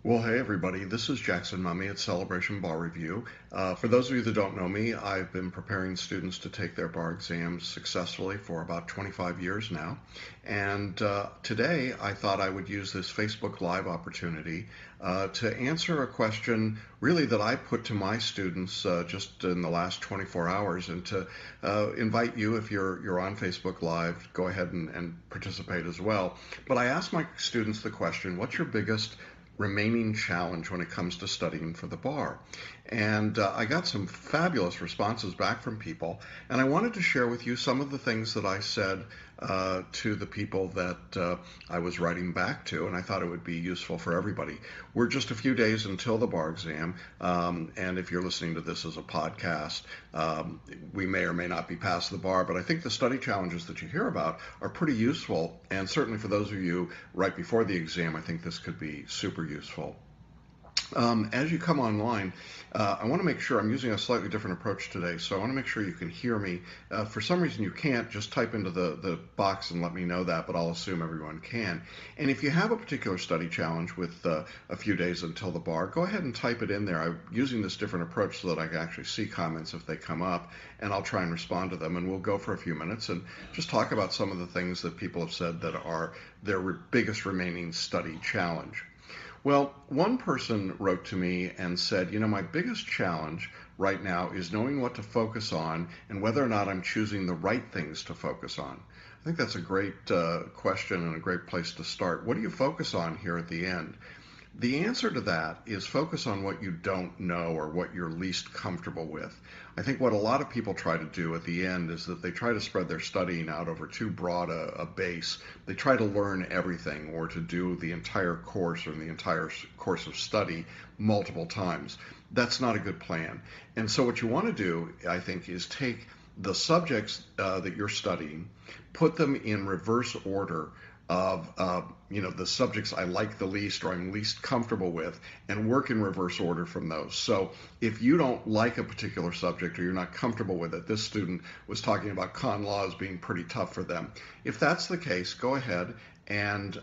Well, hey everybody, this is Jackson Mummy at Celebration Bar Review. For those of you that don't know me, I've been preparing students to take their bar exams successfully for about 25 years now. And today I thought I would use this Facebook Live opportunity to answer a question really that I put to my students just in the last 24 hours, and to invite you, if you're on Facebook Live, go ahead and participate as well. But I asked my students the question, what's your biggest remaining challenge when it comes to studying for the bar? And I got some fabulous responses back from people, and I wanted to share with you some of the things that I said to the people that I was writing back to, and I thought it would be useful for everybody. We're just a few days until the bar exam, and if you're listening to this as a podcast, we may or may not be past the bar, but I think the study challenges that you hear about are pretty useful, and certainly for those of you right before the exam, I think this could be super useful. As you come online, I want to make sure I'm using a slightly different approach today, so I want to make sure you can hear me. For some reason you can't, just type into the box and let me know that, but I'll assume everyone can. And if you have a particular study challenge with a few days until the bar, go ahead and type it in there. I'm using this different approach so that I can actually see comments if they come up, and I'll try and respond to them, and we'll go for a few minutes and just talk about some of the things that people have said that are their biggest remaining study challenge. Well, one person wrote to me and said, my biggest challenge right now is knowing what to focus on and whether or not I'm choosing the right things to focus on. I think that's a great question and a great place to start. What do you focus on here at the end? The answer to that is focus on what you don't know or what you're least comfortable with. I think what a lot of people try to do at the end is that they try to spread their studying out over too broad a base. They try to learn everything or to do the entire course or the entire course of study multiple times. That's not a good plan. And so what you want to do, I think, is take the subjects that you're studying, put them in reverse order of the subjects I like the least or I'm least comfortable with, and work in reverse order from those. So if you don't like a particular subject or you're not comfortable with it, this student was talking about con law as being pretty tough for them. If that's the case, go ahead and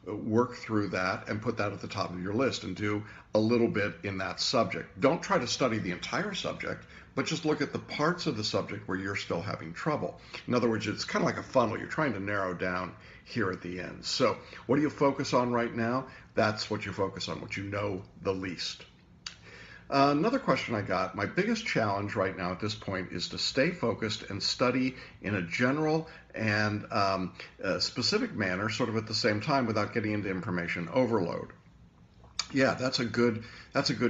work through that and put that at the top of your list and do a little bit in that subject. Don't try to study the entire subject, but just look at the parts of the subject where you're still having trouble. In other words, it's kind of like a funnel. You're trying to narrow down here at the end. So what do you focus on right now? That's what you focus on, what you know the least. Another question I got, my biggest challenge right now at this point is to stay focused and study in a general and specific manner, sort of at the same time, without getting into information overload. Yeah, that's a good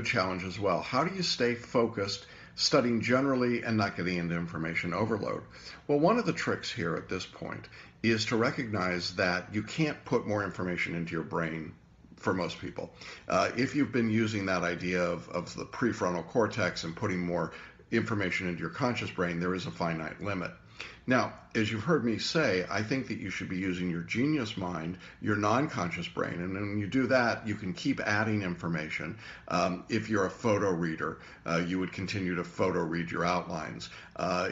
challenge as well. How do you stay focused, studying generally and not getting into information overload? Well, one of the tricks here at this point is to recognize that you can't put more information into your brain for most people. If you've been using that idea of the prefrontal cortex and putting more information into your conscious brain, there is a finite limit. Now, as you've heard me say, I think that you should be using your genius mind, your non-conscious brain, and when you do that, you can keep adding information. If you're a photo reader, you would continue to photo read your outlines.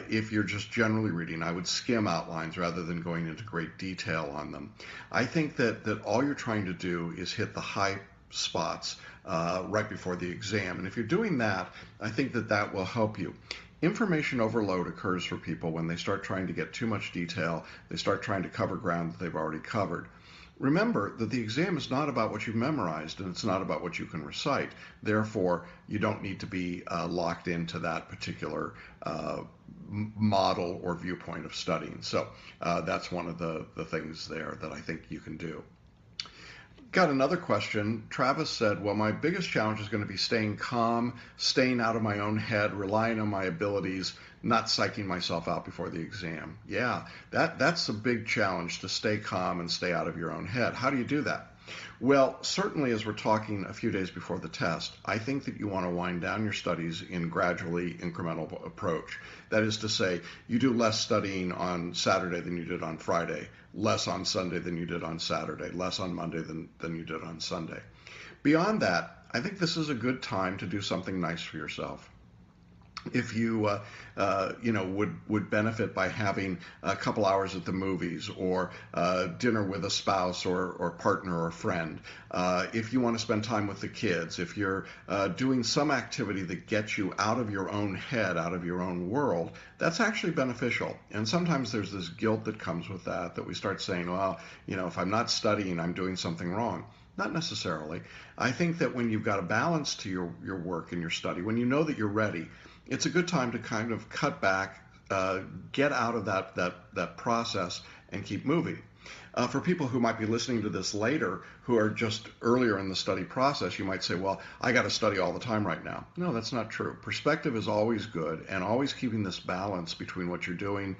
If you're just generally reading, I would skim outlines rather than going into great detail on them. I think that all you're trying to do is hit the high spots right before the exam, and if you're doing that, I think that will help you. Information overload occurs for people when they start trying to get too much detail. They start trying to cover ground that they've already covered. Remember that the exam is not about what you've memorized, and it's not about what you can recite. Therefore, you don't need to be locked into that particular model or viewpoint of studying. So that's one of the things there that I think you can do. Got another question. Travis said, well, my biggest challenge is going to be staying calm, staying out of my own head, relying on my abilities, not psyching myself out before the exam. Yeah, that's a big challenge, to stay calm and stay out of your own head. How do you do that? Well, certainly as we're talking a few days before the test, I think that you want to wind down your studies in gradually incremental approach. That is to say, you do less studying on Saturday than you did on Friday, less on Sunday than you did on Saturday, less on Monday than you did on Sunday. Beyond that, I think this is a good time to do something nice for yourself. if you would benefit by having a couple hours at the movies, or dinner with a spouse or partner or friend. If you want to spend time with the kids, if you're doing some activity that gets you out of your own head, out of your own world, that's actually beneficial. And sometimes there's this guilt that comes with that we start saying, well, if I'm not studying, I'm doing something wrong. Not necessarily. I think that when you've got a balance to your work and your study, when you know that you're ready, it's a good time to kind of cut back, get out of that process, and keep moving. For people who might be listening to this later, who are just earlier in the study process, you might say, well, I got to study all the time right now. No, that's not true. Perspective is always good, and always keeping this balance between what you're doing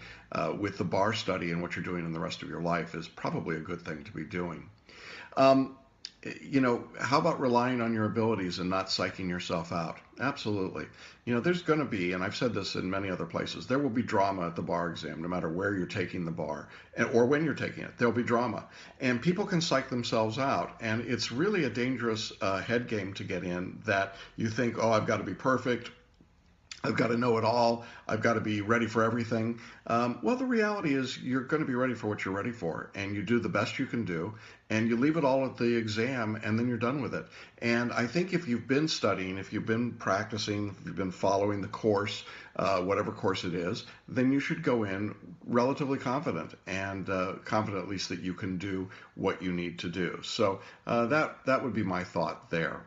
with the bar study and what you're doing in the rest of your life is probably a good thing to be doing. How about relying on your abilities and not psyching yourself out? Absolutely. There's going to be, and I've said this in many other places, there will be drama at the bar exam, no matter where you're taking the bar or when you're taking it. There'll be drama. And people can psych themselves out. And it's really a dangerous head game to get in, that you think, oh, I've got to be perfect. I've got to know it all. I've got to be ready for everything. Well, the reality is you're going to be ready for what you're ready for, and you do the best you can do, and you leave it all at the exam, and then you're done with it. And I think if you've been studying, if you've been practicing, if you've been following the course, whatever course it is, then you should go in relatively confident, and confident at least that you can do what you need to do. So that would be my thought there.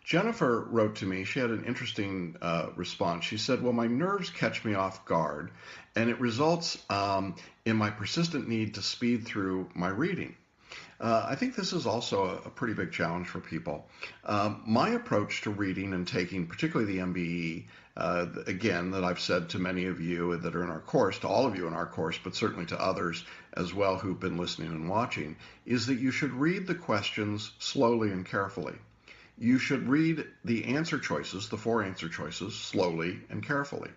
Jennifer wrote to me. She had an interesting response. She said, well, my nerves catch me off guard, and it results in my persistent need to speed through my reading. I think this is also a pretty big challenge for people. My approach to reading and taking, particularly the MBE, again, that I've said to many of you that are in our course, to all of you in our course, but certainly to others as well who've been listening and watching, is that you should read the questions slowly and carefully. You should read the answer choices, the 4 answer choices, slowly and carefully.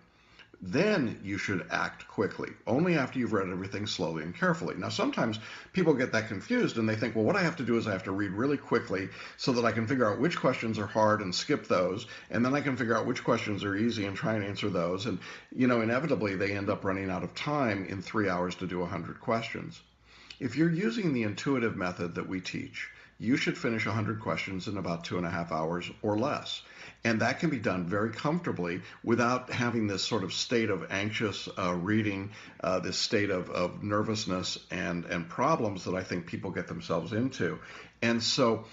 Then you should act quickly, only after you've read everything slowly and carefully. Now, sometimes people get that confused and they think, well, what I have to do is I have to read really quickly so that I can figure out which questions are hard and skip those, and then I can figure out which questions are easy and try and answer those. And, inevitably they end up running out of time in 3 hours to do 100 questions. If you're using the intuitive method that we teach, you should finish 100 questions in about 2.5 hours or less. And that can be done very comfortably without having this sort of state of anxious reading, this state of nervousness and problems that I think people get themselves into. And so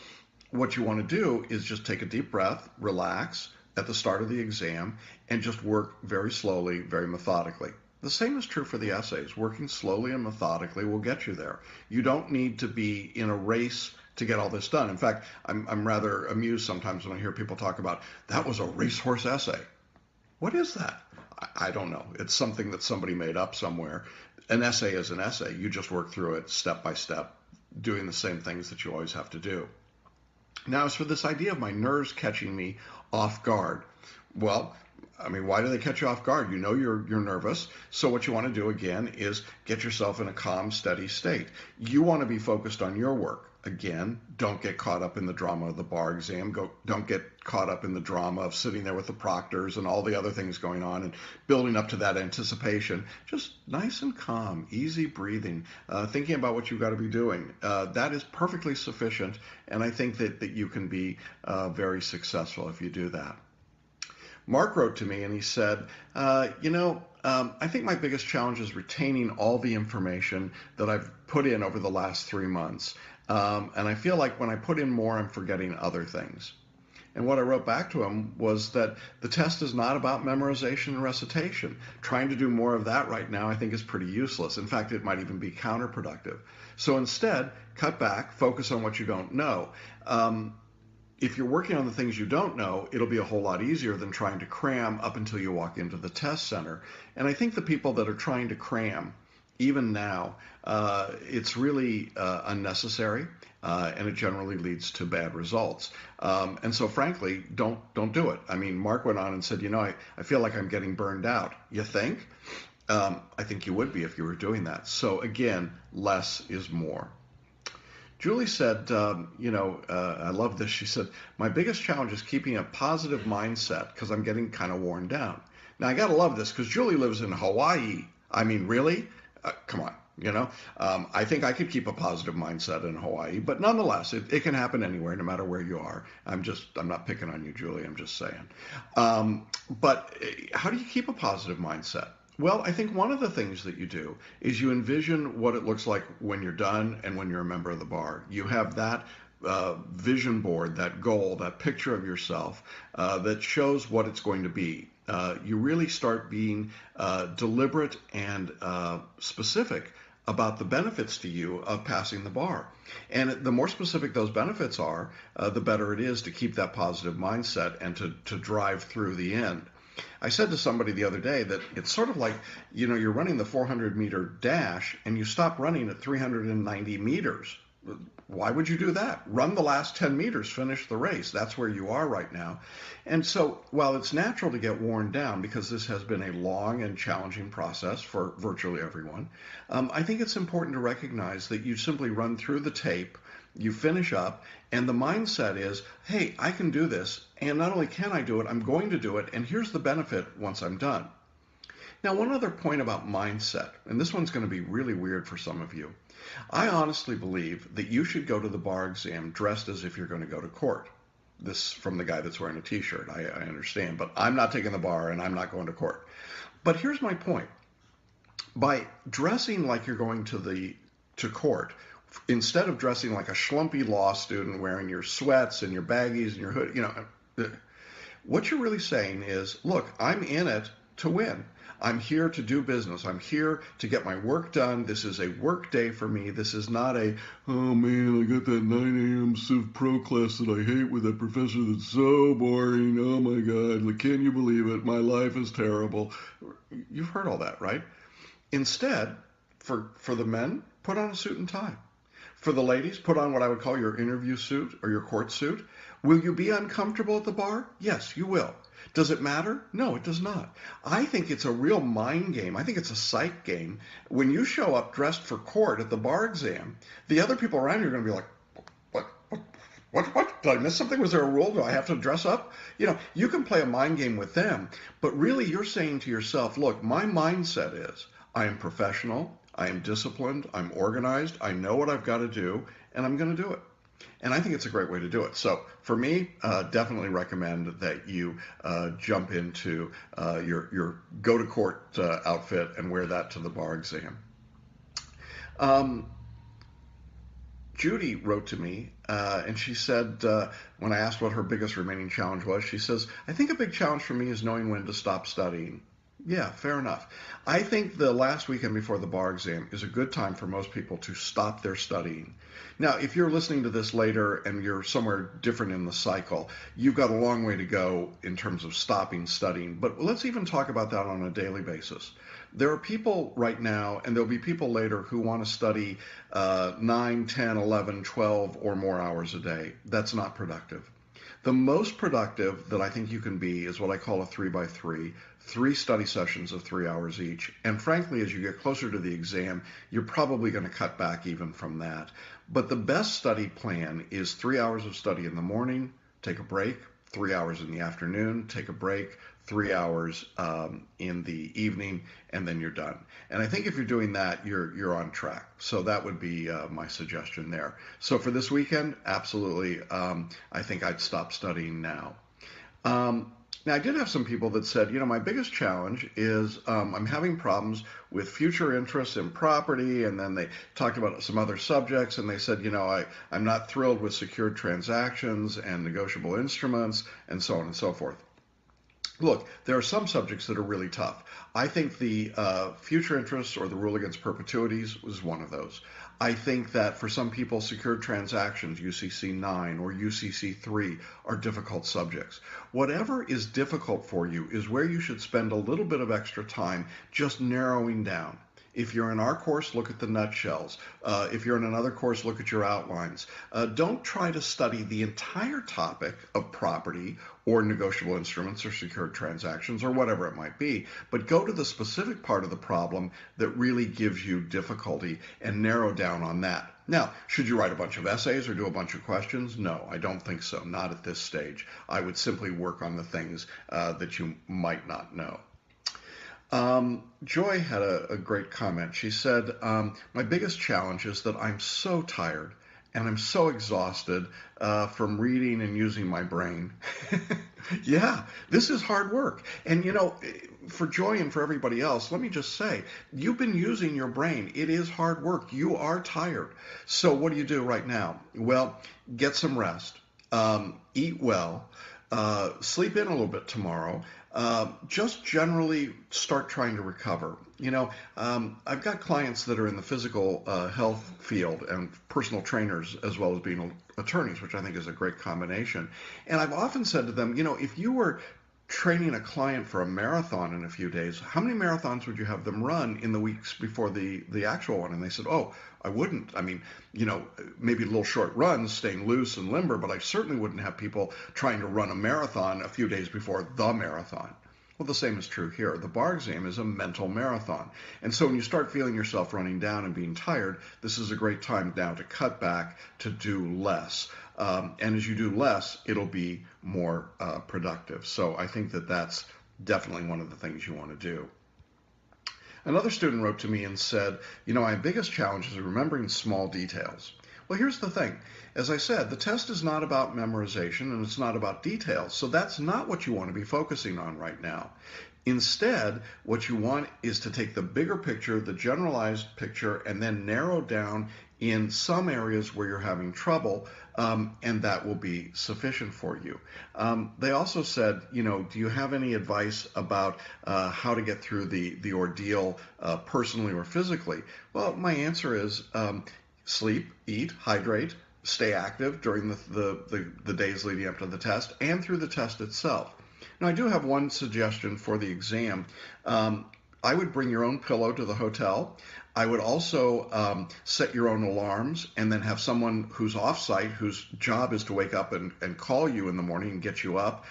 what you want to do is just take a deep breath, relax at the start of the exam, and just work very slowly, very methodically. The same is true for the essays. Working slowly and methodically will get you there. You don't need to be in a race to get all this done. In fact, I'm rather amused sometimes when I hear people talk about, that was a racehorse essay. What is that? I don't know. It's something that somebody made up somewhere. An essay is an essay. You just work through it step by step, doing the same things that you always have to do. Now, as for this idea of my nerves catching me off guard, well, why do they catch you off guard? You're nervous. So what you want to do, again, is get yourself in a calm, steady state. You want to be focused on your work. Again, don't get caught up in the drama of the bar exam. Don't get caught up in the drama of sitting there with the proctors and all the other things going on and building up to that anticipation. Just nice and calm, easy breathing, thinking about what you've got to be doing. That is perfectly sufficient, and I think that you can be very successful if you do that. Mark wrote to me and he said, I think my biggest challenge is retaining all the information that I've put in over the last 3 months. And I feel like when I put in more, I'm forgetting other things. And what I wrote back to him was that the test is not about memorization and recitation. Trying to do more of that right now, I think, is pretty useless. In fact, it might even be counterproductive. So instead, cut back, focus on what you don't know. If you're working on the things you don't know, it'll be a whole lot easier than trying to cram up until you walk into the test center. And I think the people that are trying to cram, even now, it's really unnecessary, and it generally leads to bad results. And so, frankly, don't do it. Mark went on and said, I feel like I'm getting burned out. You think? I think you would be if you were doing that. So again, less is more. Julie said, I love this. She said, my biggest challenge is keeping a positive mindset because I'm getting kind of worn down. Now, I got to love this because Julie lives in Hawaii. I mean, really? Come on. I think I could keep a positive mindset in Hawaii, but nonetheless, it can happen anywhere, no matter where you are. I'm not picking on you, Julie. I'm just saying. But how do you keep a positive mindset? Well, I think one of the things that you do is you envision what it looks like when you're done and when you're a member of the bar. You have that vision board, that goal, that picture of yourself that shows what it's going to be. You really start being deliberate and specific about the benefits to you of passing the bar. And the more specific those benefits are, the better it is to keep that positive mindset and to drive through the end. I said to somebody the other day that it's sort of like, you're running the 400-meter dash and you stop running at 390 meters. Why would you do that? Run the last 10 meters, finish the race. That's where you are right now. And so while it's natural to get worn down because this has been a long and challenging process for virtually everyone, I think it's important to recognize that you simply run through the tape, you finish up, and the mindset is, hey, I can do this. And not only can I do it, I'm going to do it. And here's the benefit once I'm done. Now, one other point about mindset, and this one's going to be really weird for some of you. I honestly believe that you should go to the bar exam dressed as if you're going to go to court. This from the guy that's wearing a t-shirt. I understand, but I'm not taking the bar and I'm not going to court. But here's my point. By dressing like you're going to court, instead of dressing like a schlumpy law student wearing your sweats and your baggies and your hood, what you're really saying is, look, I'm in it to win. I'm here to do business. I'm here to get my work done. This is a work day for me. This is not a, oh man, I got that 9 a.m. Civ Pro class that I hate with that professor that's so boring. Oh my God, like, can you believe it? My life is terrible. You've heard all that, right? Instead, for the men, put on a suit and tie. For the ladies, put on what I would call your interview suit or your court suit. Will you be uncomfortable at the bar? Yes, you will. Does it matter? No, it does not. I think it's a real mind game. I think it's a psych game. When you show up dressed for court at the bar exam, the other people around you are going to be like, what? Did I miss something? Was there a rule? Do I have to dress up? You can play a mind game with them, but really you're saying to yourself, look, my mindset is I am professional, I am disciplined, I'm organized, I know what I've got to do, and I'm going to do it. And I think it's a great way to do it. So for me, definitely recommend that you jump into your go-to-court outfit and wear that to the bar exam. Judy wrote to me, and she said, when I asked what her biggest remaining challenge was, she says, I think a big challenge for me is knowing when to stop studying. Yeah, fair enough. I think the last weekend before the bar exam is a good time for most people to stop their studying. Now, if you're listening to this later and you're somewhere different in the cycle, you've got a long way to go in terms of stopping studying. But let's even talk about that on a daily basis. There are people right now, and there'll be people later who want to study 9, 10, 11, 12 or more hours a day. That's not productive. The most productive that I think you can be is what I call a 3x3, 3 study sessions of 3 hours each. And frankly, as you get closer to the exam, you're probably going to cut back even from that. But the best study plan is 3 hours of study in the morning, take a break, 3 hours in the afternoon, take a break, 3 hours in the evening, and then you're done. And I think if you're doing that, you're on track. So that would be my suggestion there. So for this weekend, absolutely, I think I'd stop studying now. Now, I did have some people that said, my biggest challenge is I'm having problems with future interests in property, and then they talked about some other subjects, and they said, I'm not thrilled with secured transactions and negotiable instruments, and so on and so forth. Look, there are some subjects that are really tough. I think the future interests or the rule against perpetuities was one of those. I think that for some people, secured transactions, UCC 9 or UCC 3, are difficult subjects. Whatever is difficult for you is where you should spend a little bit of extra time just narrowing down. If you're in our course, look at the nutshells. If you're in another course, look at your outlines. Don't try to study the entire topic of property or negotiable instruments or secured transactions or whatever it might be, but go to the specific part of the problem that really gives you difficulty and narrow down on that. Now, should you write a bunch of essays or do a bunch of questions? No, I don't think so. Not at this stage. I would simply work on the things that you might not know. Joy had a great comment. She said, my biggest challenge is that I'm so tired and I'm so exhausted from reading and using my brain. Yeah, this is hard work. And for Joy and for everybody else, let me just say, you've been using your brain. It is hard work. You are tired. So what do you do right now? Well, get some rest, eat well, sleep in a little bit tomorrow. Just generally start trying to recover. I've got clients that are in the physical health field and personal trainers as well as being attorneys, which I think is a great combination. And I've often said to them, if you were training a client for a marathon in a few days, how many marathons would you have them run in the weeks before the actual one? And they said, oh, I wouldn't. I mean, maybe little short runs, staying loose and limber, but I certainly wouldn't have people trying to run a marathon a few days before the marathon. Well, the same is true here. The bar exam is a mental marathon. And so when you start feeling yourself running down and being tired, this is a great time now to cut back, to do less. And as you do less, it'll be more productive. So I think that that's definitely one of the things you want to do. Another student wrote to me and said, my biggest challenge is remembering small details. Well, here's the thing. As I said, the test is not about memorization and it's not about details. So that's not what you want to be focusing on right now. Instead, what you want is to take the bigger picture, the generalized picture, and then narrow down in some areas where you're having trouble, and that will be sufficient for you. They also said, do you have any advice about how to get through the ordeal personally or physically? Well, my answer is sleep, eat, hydrate, stay active during the days leading up to the test and through the test itself. Now, I do have one suggestion for the exam. I would bring your own pillow to the hotel. I would also set your own alarms and then have someone who's off-site whose job is to wake up and call you in the morning and get you up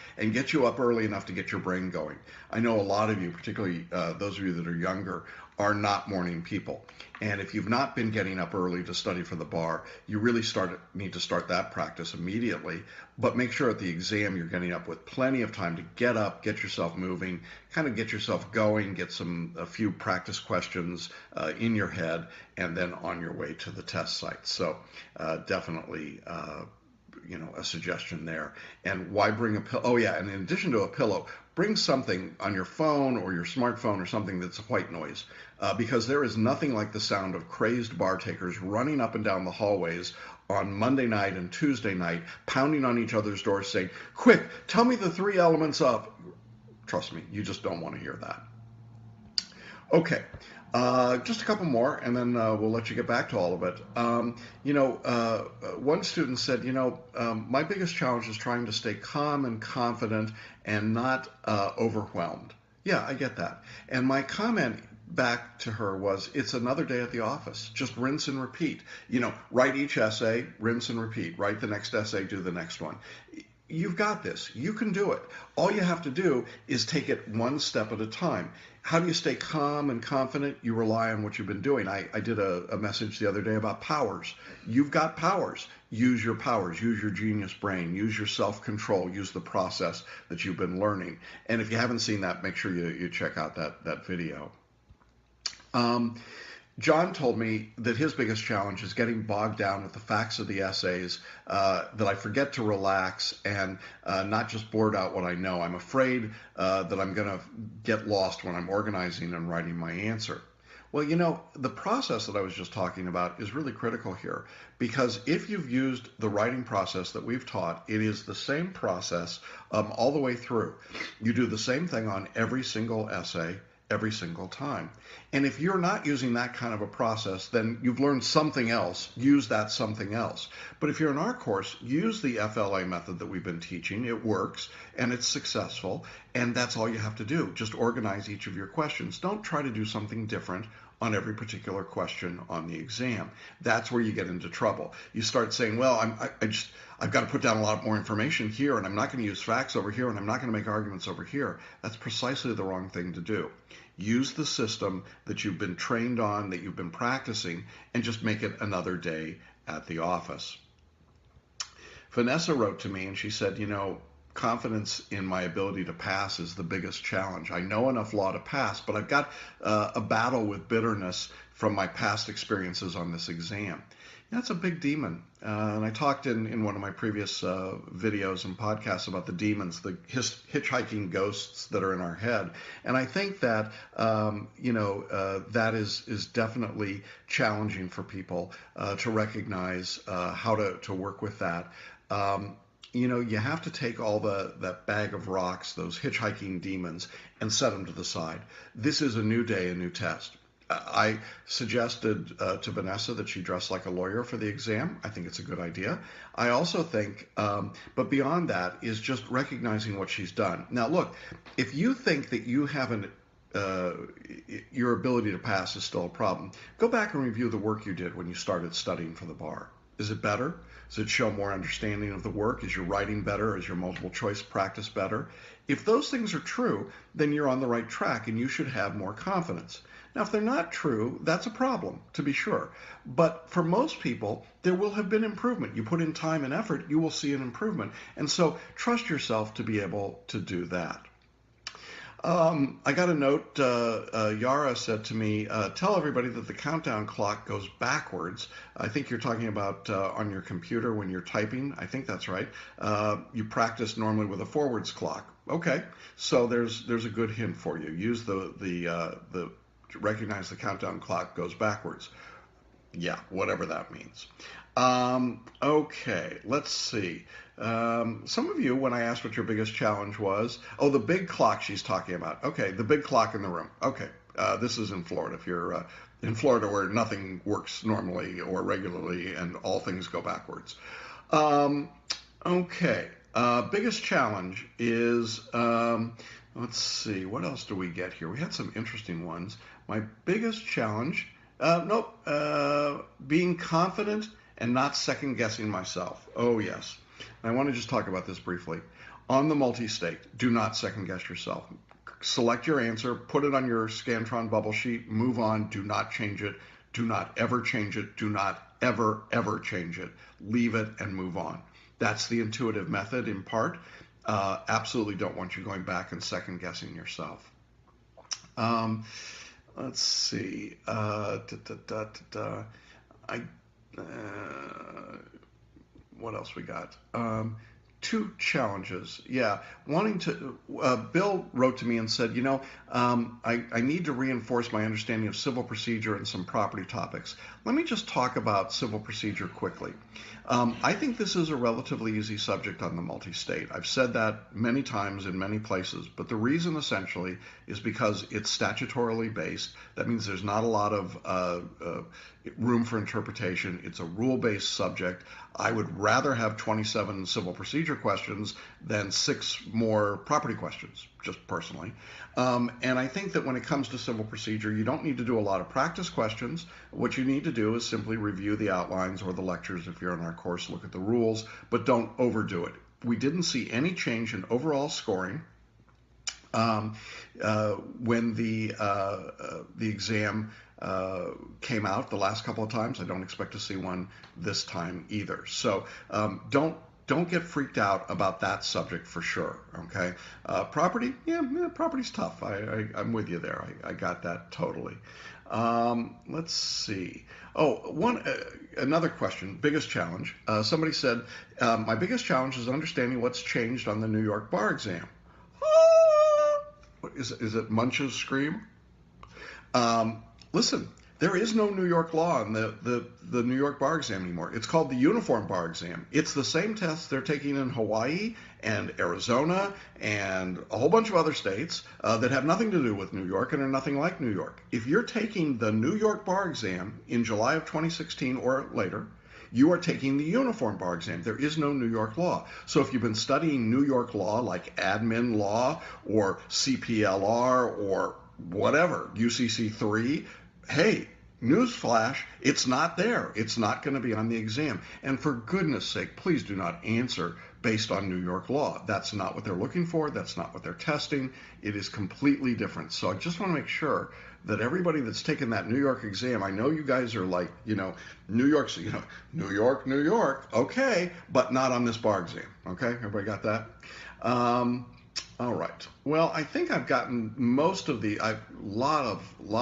early enough to get your brain going. I know a lot of you, particularly those of you that are younger, are not morning people. And if you've not been getting up early to study for the bar, you really need to start that practice immediately. But make sure at the exam you're getting up with plenty of time to get up, get yourself moving, kind of get yourself going, get a few practice questions in your head, and then on your way to the test site. So definitely a suggestion there. And why bring a pillow? Oh yeah, and in addition to a pillow, bring something on your phone or your smartphone or something that's white noise, because there is nothing like the sound of crazed bar takers running up and down the hallways on Monday night and Tuesday night, pounding on each other's doors saying, quick, tell me the 3 elements of. Trust me, you just don't want to hear that. Okay. Just a couple more, and then we'll let you get back to all of it. One student said, my biggest challenge is trying to stay calm and confident and not overwhelmed. Yeah, I get that. And my comment back to her was, it's another day at the office. Just rinse and repeat. Write each essay, rinse and repeat. Write the next essay, do the next one. You've got this. You can do it. All you have to do is take it one step at a time. How do you stay calm and confident? You rely on what you've been doing. I did a message the other day about powers. You've got powers. Use your powers. Use your genius brain. Use your self-control. Use the process that you've been learning. And if you haven't seen that, make sure you check out that video. John told me that his biggest challenge is getting bogged down with the facts of the essays, that I forget to relax and not just board out what I know. I'm afraid that I'm going to get lost when I'm organizing and writing my answer. Well, the process that I was just talking about is really critical here, because if you've used the writing process that we've taught, it is the same process all the way through. You do the same thing on every single essay, every single time. And if you're not using that kind of a process, then you've learned something else. Use that something else. But if you're in our course, use the FLA method that we've been teaching. It works and it's successful, and that's all you have to do. Just organize each of your questions. Don't try to do something different on every particular question on the exam. That's where you get into trouble. You start saying, well, I've got to put down a lot more information here, and I'm not going to use facts over here, and I'm not going to make arguments over here. That's precisely the wrong thing to do. Use the system that you've been trained on, that you've been practicing, and just make it another day at the office. Vanessa wrote to me and she said, confidence in my ability to pass is the biggest challenge. I know enough law to pass, but I've got a battle with bitterness from my past experiences on this exam. That's a big demon. And I talked in one of my previous videos and podcasts about the demons, the hitchhiking ghosts that are in our head. And I think that, that is definitely challenging for people to recognize how to work with that. You have to take all that bag of rocks, those hitchhiking demons, and set them to the side. This is a new day, a new test. I suggested to Vanessa that she dress like a lawyer for the exam. I think it's a good idea. I also think, but beyond that, is just recognizing what she's done. Now, look, if you think that you haven't, your ability to pass is still a problem, go back and review the work you did when you started studying for the bar. Is it better? Does it show more understanding of the work? Is your writing better? Is your multiple choice practice better? If those things are true, then you're on the right track and you should have more confidence. Now, if they're not true, that's a problem, to be sure. But for most people, there will have been improvement. You put in time and effort, you will see an improvement. And so trust yourself to be able to do that. I got a note, Yara said to me, tell everybody that the countdown clock goes backwards. I think you're talking about on your computer when you're typing. I think that's right. You practice normally with a forwards clock. Okay, so there's a good hint for you. Use the recognize the countdown clock goes backwards. Yeah, whatever that means. Okay, let's see. Some of you, when I asked what your biggest challenge was, the big clock she's talking about. Okay, the big clock in the room. Okay, this is in Florida. If you're in Florida where nothing works normally or regularly and all things go backwards. Okay, biggest challenge is, let's see, what else do we get here? We had some interesting ones. My biggest challenge, being confident and not second-guessing myself. Oh, yes. I want to just talk about this briefly. On the multi-state, do not second-guess yourself. Select your answer, put it on your Scantron bubble sheet, move on, do not change it, do not ever change it, do not ever, ever change it. Leave it and move on. That's the intuitive method in part. Absolutely don't want you going back and second-guessing yourself. Let's see. What else we got? Two challenges. Yeah, wanting to, Bill wrote to me and said, I need to reinforce my understanding of civil procedure and some property topics. Let me just talk about civil procedure quickly. I think this is a relatively easy subject on the multi-state. I've said that many times in many places, but the reason essentially is because it's statutorily based. That means there's not a lot of room for interpretation. It's a rule-based subject. I would rather have 27 civil procedure questions than 6 more property questions, just personally. And I think that when it comes to civil procedure, you don't need to do a lot of practice questions. What you need to do is simply review the outlines or the lectures if you're in our course, look at the rules, but don't overdo it. We didn't see any change in overall scoring when the exam came out the last couple of times. I don't expect to see one this time either. So don't get freaked out about that subject for sure, okay? Property, property's tough. I'm with you there. I got that totally. Let's see. Another question, biggest challenge. Somebody said, my biggest challenge is understanding what's changed on the New York bar exam. Is it Munch's scream? Listen, there is no New York law in the New York bar exam anymore. It's called the uniform bar exam. It's the same test they're taking in Hawaii and Arizona and a whole bunch of other states that have nothing to do with New York and are nothing like New York. If you're taking the New York bar exam in July of 2016 or later, you are taking the uniform bar exam. There is no New York law. So if you've been studying New York law like admin law or CPLR or whatever, UCC 3, hey, newsflash, it's not there. It's not going to be on the exam. And for goodness sake, please do not answer based on New York law. That's not what they're looking for. That's not what they're testing. It is completely different. So I just want to make sure that everybody that's taken that New York exam, I know you guys are like, New York's, New York, New York, okay, but not on this bar exam, okay? Everybody got that? All right. Well, I think I've gotten most of lot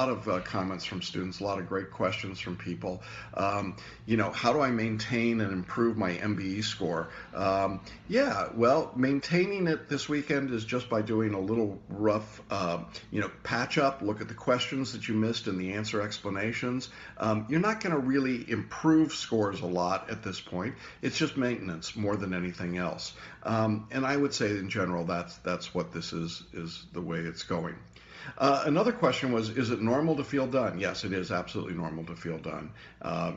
of comments from students, a lot of great questions from people. How do I maintain and improve my MBE score? Yeah, well, maintaining it this weekend is just by doing a little rough, patch up, look at the questions that you missed and the answer explanations. You're not going to really improve scores a lot at this point. It's just maintenance more than anything else. And I would say in general, that's what this is the way it's going. Another question was, is it normal to feel done? Yes, it is absolutely normal to feel done.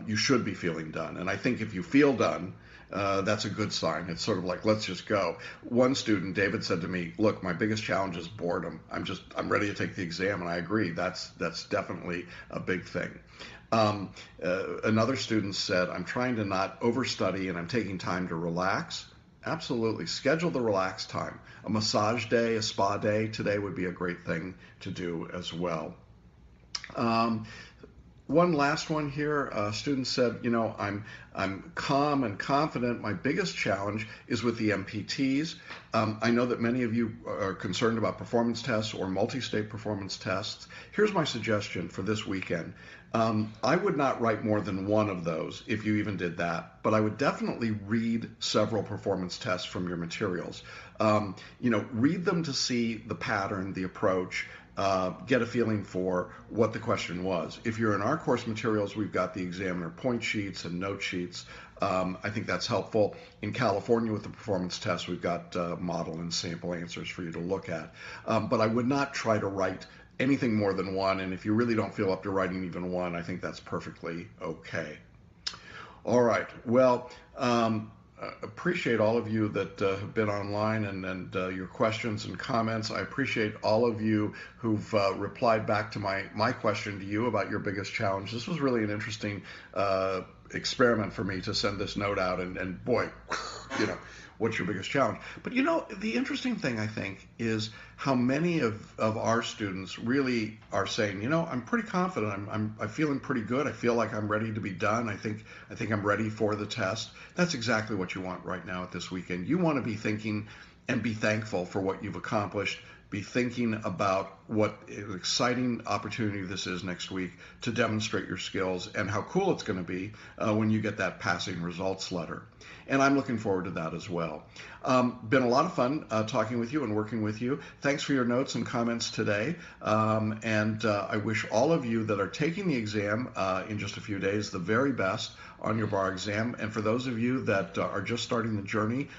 You should be feeling done. And I think if you feel done, that's a good sign. It's sort of like, let's just go. One student, David, said to me, look, my biggest challenge is boredom. I'm ready to take the exam. And I agree. That's definitely a big thing. Another student said, I'm trying to not overstudy and I'm taking time to relax. Absolutely. Schedule the relaxed time. A massage day, a spa day today would be a great thing to do as well. One last one here. A student said, I'm calm and confident. My biggest challenge is with the MPTs. I know that many of you are concerned about performance tests or multi-state performance tests. Here's my suggestion for this weekend. I would not write more than one of those if you even did that, but I would definitely read several performance tests from your materials. Read them to see the pattern, the approach, get a feeling for what the question was. If you're in our course materials, we've got the examiner point sheets and note sheets. I think that's helpful. In California with the performance test, we've got model and sample answers for you to look at. But I would not try to write anything more than one, and if you really don't feel up to writing even one, I think that's perfectly okay. All right, well, appreciate all of you that have been online and your questions and comments. I appreciate all of you who've replied back to my question to you about your biggest challenge. This was really an interesting experiment for me to send this note out, and boy, what's your biggest challenge? But the interesting thing I think is how many of our students really are saying, I'm pretty confident, I'm feeling pretty good, I feel like I'm ready to be done, I think I'm ready for the test. That's exactly what you want right now at this weekend. You want to be thinking and be thankful for what you've accomplished. Be thinking about what an exciting opportunity this is next week to demonstrate your skills and how cool it's going to be when you get that passing results letter. And I'm looking forward to that as well. Been a lot of fun talking with you and working with you. Thanks for your notes and comments today. And I wish all of you that are taking the exam in just a few days the very best on your bar exam. And for those of you that are just starting the journey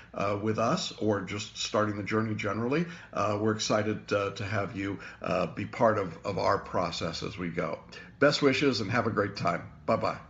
with us or just starting the journey generally, we're excited to have you be part of our process as we go. Best wishes and have a great time. Bye-bye.